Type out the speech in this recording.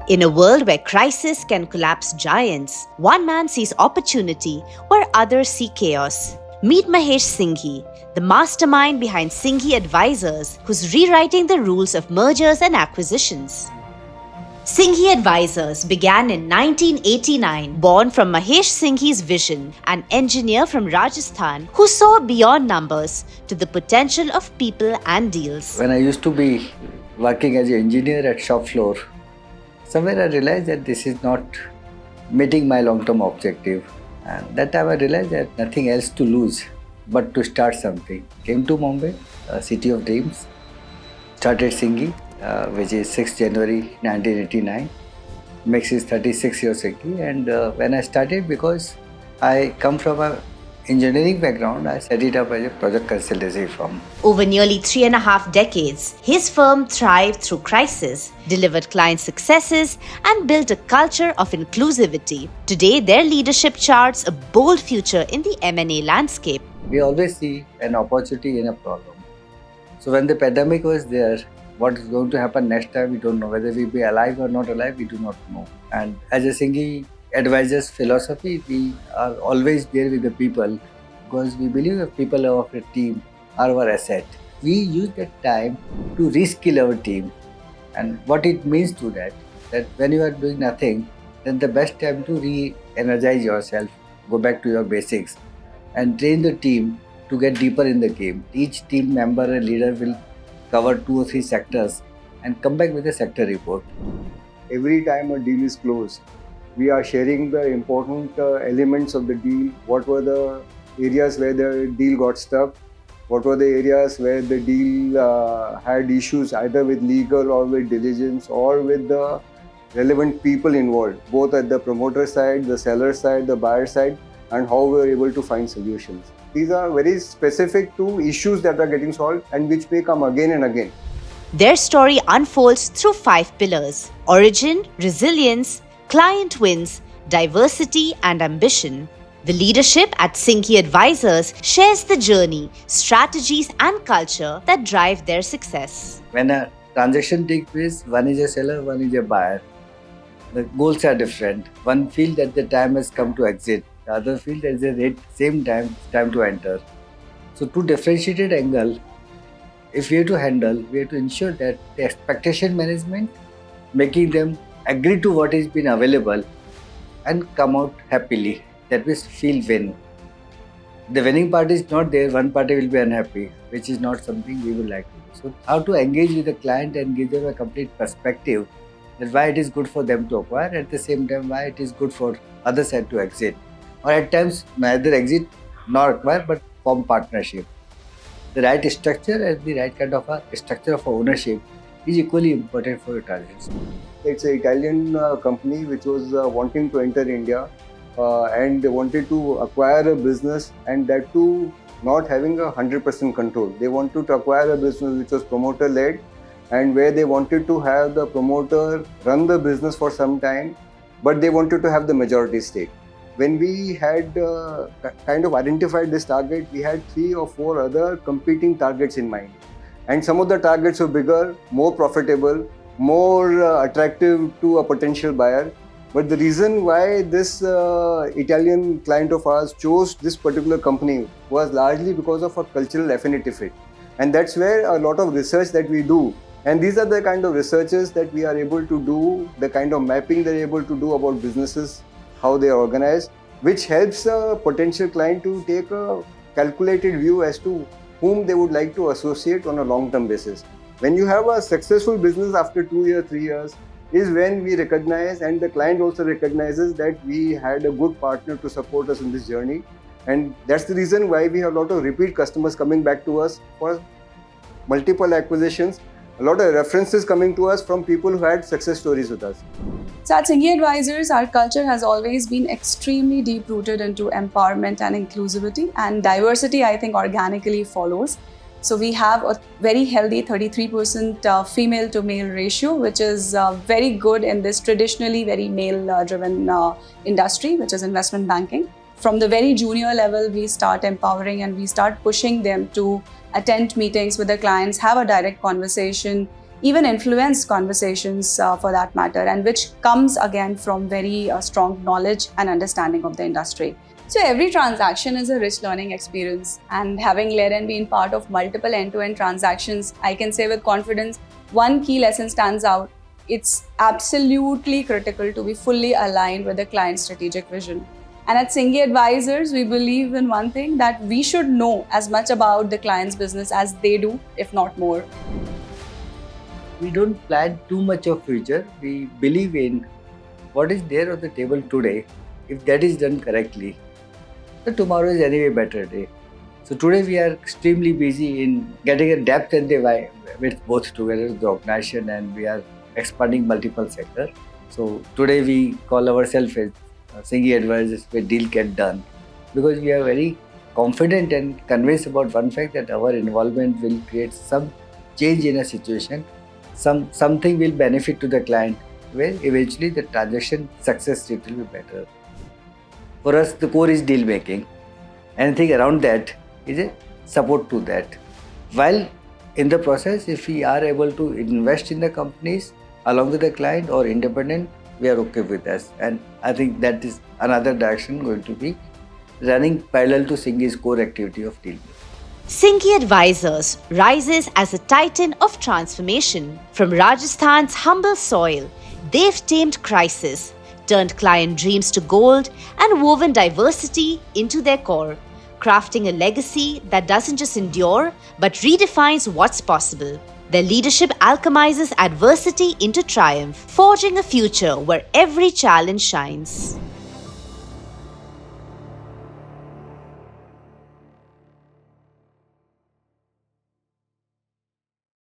In a world where crisis can collapse giants, one man sees opportunity where others see chaos. Meet Mahesh Singhi, the mastermind behind Singhi Advisors, who's rewriting the rules of mergers and acquisitions. Singhi Advisors began in 1989, born from Mahesh Singhi's vision, an engineer from Rajasthan who saw beyond numbers to the potential of people and deals. When I used to be working as an engineer at shop floor, somewhere I realized that this is not meeting my long-term objective. And that time I realized that nothing else to lose but to start something. Came to Mumbai, a city of dreams, started Singhi, which is 6th January 1989. Makes it 36 years Singhi. And when I started, because I come from an engineering background, I set it up as a project consultancy firm. Over nearly 3.5 decades, his firm thrived through crisis, delivered client successes, and built a culture of inclusivity. Today, their leadership charts a bold future in the M&A landscape. We always see an opportunity in a problem. So when the pandemic was there, what is going to happen next time, we don't know. Whether we be alive or not alive, we do not know. And as a Singhi Advisors philosophy, we are always there with the people because we believe that people of a team are our asset. We use that time to reskill our team. And what it means to that when you are doing nothing, then the best time to re-energize yourself, go back to your basics and train the team to get deeper in the game. Each team member and leader will cover 2 or 3 sectors and come back with a sector report. Every time a deal is closed, we are sharing the important elements of the deal. What were the areas where the deal got stuck? What were the areas where the deal had issues either with legal or with diligence or with the relevant people involved, both at the promoter side, the seller side, the buyer side, and how we were able to find solutions. These are very specific to issues that are getting solved and which may come again and again. Their story unfolds through 5 pillars: origin, resilience, client wins, diversity, and ambition. The leadership at Singhi Advisors shares the journey, strategies, and culture that drive their success. When a transaction takes place, one is a seller, one is a buyer. The goals are different. One feels that the time has come to exit. The other feels that at the same time, it's time to enter. So, two differentiated angles, if we have to handle, we have to ensure that the expectation management, making them agree to what is been available and come out happily. That means feel win. The winning party is not there, one party will be unhappy, which is not something we would like to do. So how to engage with the client and give them a complete perspective that why it is good for them to acquire, at the same time why it is good for other side to exit. Or at times neither exit nor acquire but form partnership. The right structure and the right kind of a structure of ownership is equally important for a transaction. It's an Italian company which was wanting to enter India and wanted to acquire a business, and that too not having 100% control. They wanted to acquire a business which was promoter-led and where they wanted to have the promoter run the business for some time, but they wanted to have the majority stake. When we had kind of identified this target, we had 3 or 4 other competing targets in mind. And some of the targets were bigger, more profitable, more attractive to a potential buyer. But the reason why this Italian client of ours chose this particular company was largely because of a cultural affinity fit. And that's where a lot of research that we do. And these are the kind of researches that we are able to do, the kind of mapping they're able to do about businesses, how they are organized, which helps a potential client to take a calculated view as to whom they would like to associate on a long-term basis. When you have a successful business after 2 years, 3 years, is when we recognize, and the client also recognizes, that we had a good partner to support us in this journey. And that's the reason why we have a lot of repeat customers coming back to us for multiple acquisitions, a lot of references coming to us from people who had success stories with us. So at Singhi Advisors, our culture has always been extremely deep-rooted into empowerment and inclusivity, and diversity, I think, organically follows. So we have a very healthy 33% female to male ratio, which is very good in this traditionally very male-driven industry, which is investment banking. From the very junior level, we start empowering and we start pushing them to attend meetings with the clients, have a direct conversation, even influence conversations for that matter, and which comes again from very strong knowledge and understanding of the industry. So every transaction is a rich learning experience, and having led and been part of multiple end-to-end transactions, I can say with confidence, one key lesson stands out. It's absolutely critical to be fully aligned with the client's strategic vision. And at Singhi Advisors, we believe in one thing, that we should know as much about the client's business as they do, if not more. We don't plan too much of future. We believe in what is there on the table today. If that is done correctly, so tomorrow is anyway better day. So today we are extremely busy in getting a depth and the with both together the organization, and we are expanding multiple sectors. So today we call ourselves as Singhi Advisors, where deal get done, because we are very confident and convinced about one fact, that our involvement will create some change in a situation, something will benefit to the client, where eventually the transaction success rate will be better. For us, the core is deal making. Anything around that is a support to that. While in the process, if we are able to invest in the companies along with the client or independent, we are okay with us. And I think that is another direction going to be running parallel to Singhi's core activity of deal making. Singhi Advisors rises as a titan of transformation. From Rajasthan's humble soil, they've tamed crisis, turned client dreams to gold, and woven diversity into their core, crafting a legacy that doesn't just endure, but redefines what's possible. Their leadership alchemizes adversity into triumph, forging a future where every challenge shines.